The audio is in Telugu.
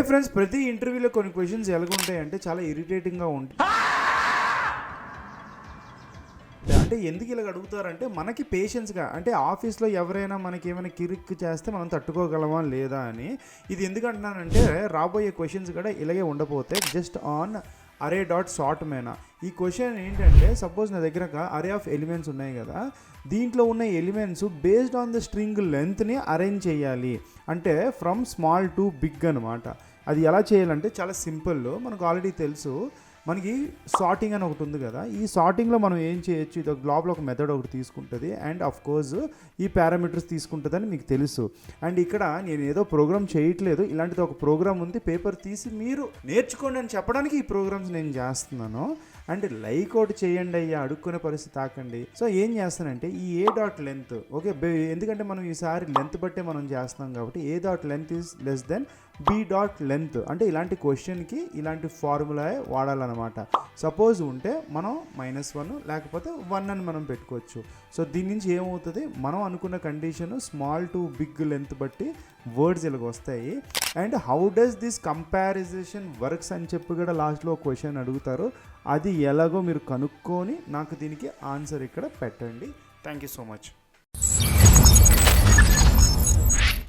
ఫ్రెండ్స్, ప్రతి ఇంటర్వ్యూలో కొన్ని క్వశ్చన్స్ ఎలాగుంటాయంటే చాలా ఇరిటేటింగ్గా ఉంటాయి. అంటే ఎందుకు ఇలా అడుగుతారంటే మనకి పేషెన్స్గా, అంటే ఆఫీస్లో ఎవరైనా మనకి ఏమైనా కిరిక్ చేస్తే మనం తట్టుకోగలమా లేదా అని. ఇది ఎందుకు అంటున్నానంటే రాబోయే క్వశ్చన్స్ కూడా ఇలాగే ఉండబోతే just on array dot sort మేనా. ఈ క్వశ్చన్ ఏంటంటే, సపోజ్ నా దగ్గర అరే ఆఫ్ ఎలిమెంట్స్ ఉన్నాయి కదా, దీంట్లో ఉన్న elements based on the string లెంత్ని అరేంజ్ చేయాలి. అంటే ఫ్రమ్ స్మాల్ టు బిగ్ అనమాట. అది ఎలా చేయాలంటే చాలా సింపుల్. మనకు ఆల్రెడీ తెలుసు, మనకి సార్టింగ్ అని ఒకటి ఉంది కదా. ఈ సార్టింగ్లో మనం ఏం చేయొచ్చు, ఇది లోపల ఒక మెథడ్ ఒకటి తీసుకుంటుంది అండ్ ఆఫ్ కోర్స్ ఈ పారామీటర్స్ తీసుకుంటుందని మీకు తెలుసు. అండ్ ఇక్కడ నేను ఏదో ప్రోగ్రామ్ చేయట్లేదు, ఇలాంటిది ఒక ప్రోగ్రామ్ ఉంది, పేపర్ తీసి మీరు నేర్చుకోండి అని చెప్పడానికి ఈ ప్రోగ్రామ్స్ నేను చేస్తున్నాను. అండ్ లైక్ ఒకటి చేయండి అయ్యా, అడుక్కునే పరిస్థితి ఆకండి. సో ఏం చేస్తానంటే ఈ ఏ డాట్ లెంత్, ఓకే, ఎందుకంటే మనం ఈసారి లెంత్ బట్టే మనం చేస్తున్నాం కాబట్టి a dot length is less than b dot length. అంటే ఇలాంటి క్వశ్చన్కి ఇలాంటి ఫార్ములా వాడాలన్నమాట. సపోజ్ ఉంటే మనం -1 లేకపోతే 1 అని మనం పెట్టుకోవచ్చు. సో దీని నుంచి ఏమవుతుంది, మనం అనుకున్న condition small to big length బట్టి వర్డ్స్ ఇలాగ వస్తాయి. And how does this comparison works అని చెప్పి కూడా లాస్ట్లో క్వశ్చన్ అడుగుతారు. అది ఎలాగో మీరు కనుక్కొని నాకు దీనికి ఆన్సర్ ఇక్కడ పెట్టండి. Thank you so much.